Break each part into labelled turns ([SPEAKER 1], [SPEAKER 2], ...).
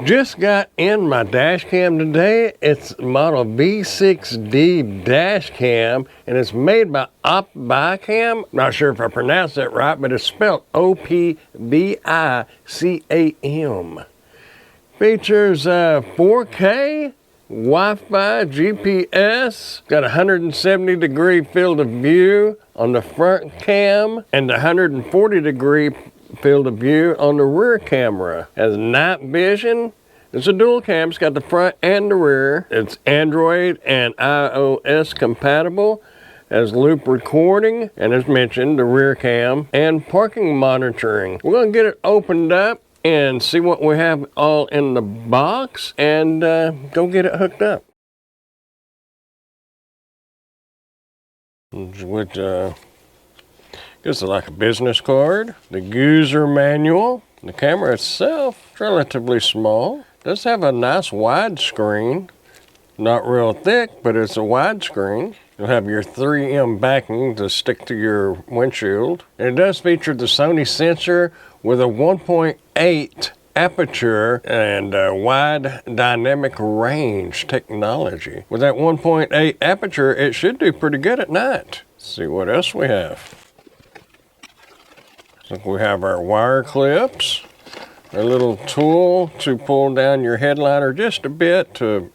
[SPEAKER 1] Just got in my dash cam today. It's model V6D dash cam, and it's made by OPVICAM. Not sure if I pronounced that right, but it's spelled OPVICAM. Features 4K, Wi-Fi, GPS, got a 170-degree field of view on the front cam, and a 140-degree field of view on the rear camera. Has night vision. It's a dual cam. It's got the front and the rear. It's Android and iOS compatible. Has loop recording, and as mentioned, the rear cam and parking monitoring. We're going to get it opened up and see what we have all in the box, and go get it hooked up. Which this is like a business card, the user manual. The camera itself is relatively small. Does have a nice wide screen, not real thick, but it's a wide screen. You'll have your 3M backing to stick to your windshield. And it does feature the Sony sensor with a 1.8 aperture and wide dynamic range technology. With that 1.8 aperture, it should do pretty good at night. Let's see what else we have. So we have our wire clips, a little tool to pull down your headliner just a bit to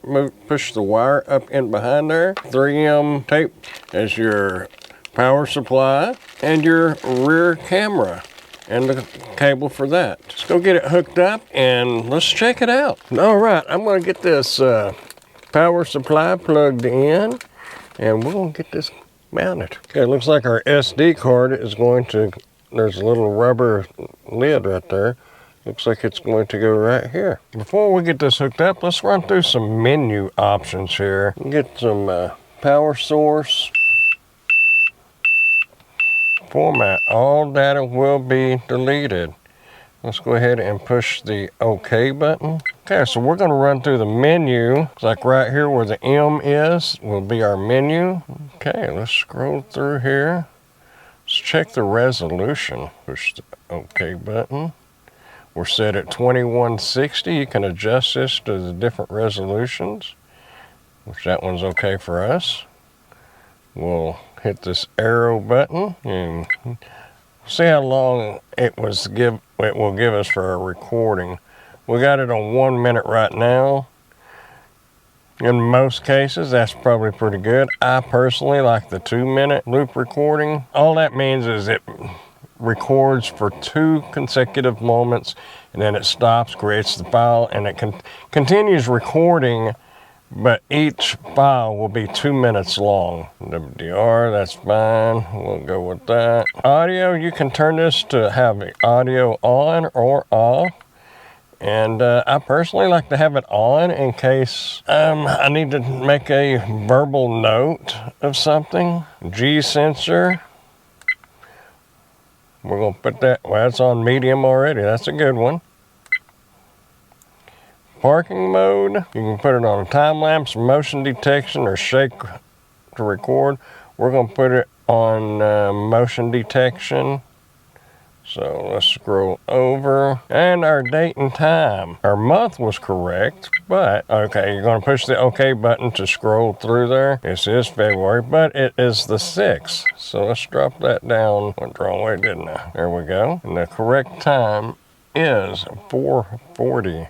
[SPEAKER 1] push the wire up in behind there. 3M tape as your power supply, and your rear camera and the cable for that. Let's go get it hooked up and let's check it out. All right, I'm gonna get this power supply plugged in, and we're gonna get this mounted. Okay, it looks like our SD card is going to, there's a little rubber lid right there. Looks like it's going to go right here. Before we get this hooked up, let's run through some menu options here. Get some power source. Format, all data will be deleted. Let's go ahead and push the OK button. Okay, so we're gonna run through the menu. It's like right here where the M is, will be our menu. Okay, let's scroll through here. Let's check the resolution. Push the OK button. We're set at 2160. You can adjust this to the different resolutions, which that one's okay for us. We'll hit this arrow button and see how long it will give us for our recording. We got it on 1 minute right now. In most cases, that's probably pretty good. I personally like the 2-minute loop recording. All that means is it records for 2 consecutive moments, and then it stops, creates the file, and it continues recording, but each file will be 2 minutes long. WDR, that's fine. We'll go with that. Audio, you can turn this to have the audio on or off. And I personally like to have it on in case I need to make a verbal note of something. G sensor. We're going to put that, well, that's on medium already. That's a good one. Parking mode, you can put it on time lapse, motion detection, or shake to record. We're going to put it on motion detection. So let's scroll over, and our date and time. Our month was correct, but okay, you're going to push the OK button to scroll through there. This is February, but it is the 6th. So let's drop that down. Went the wrong way, didn't I? There we go. And the correct time is 4:40.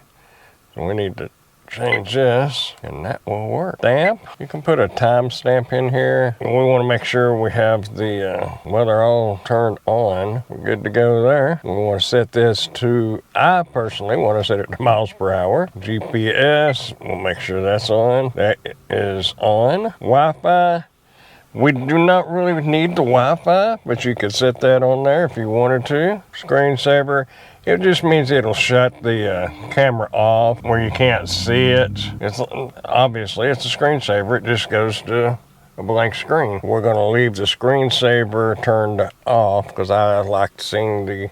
[SPEAKER 1] So we need to change this, and that will work. Stamp, you can put a time stamp in here. We want to make sure we have the, well, they're all turned on. We're good to go there. We want to set this to, I personally want to set it to miles per hour. GPS, we'll make sure that's on. That is on. Wi-Fi, we do not really need the Wi-Fi, but you could set that on there if you wanted to. Screensaver, it just means it'll shut the camera off where you can't see it. It's obviously it's a screensaver. It just goes to a blank screen. We're going to leave the screensaver turned off because I like seeing the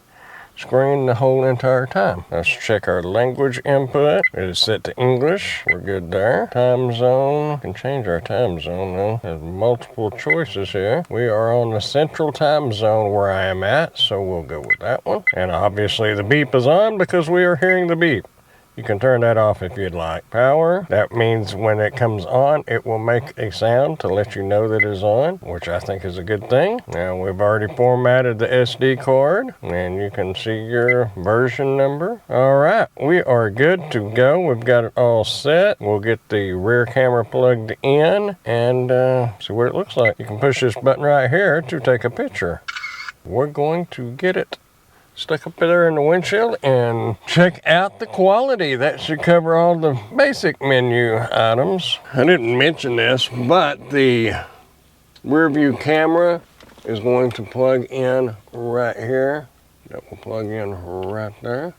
[SPEAKER 1] screen the whole entire time. Let's check our language input. It is set to English. We're good there. Time zone. We can change our time zone though. There's multiple choices here. We are on the central time zone where I am at, so we'll go with that one. And obviously the beep is on because we are hearing the beep. You can turn that off if you'd like. Power, that means when it comes on, it will make a sound to let you know that it's on, which I think is a good thing. Now we've already formatted the SD card, and you can see your version number. All right, we are good to go. We've got it all set. We'll get the rear camera plugged in and see what it looks like. You can push this button right here to take a picture. We're going to get it stuck up there in the windshield and check out the quality. That should cover all the basic menu items. I didn't mention this, but the rear view camera is going to plug in right here. That will plug in right there.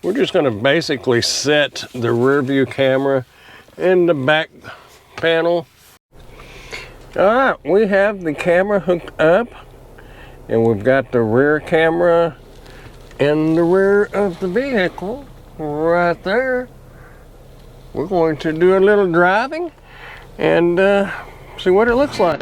[SPEAKER 1] We're just going to basically set the rear view camera in the back panel. All right, we have the camera hooked up, and we've got the rear camera in the rear of the vehicle right there. We're going to do a little driving and see what it looks like.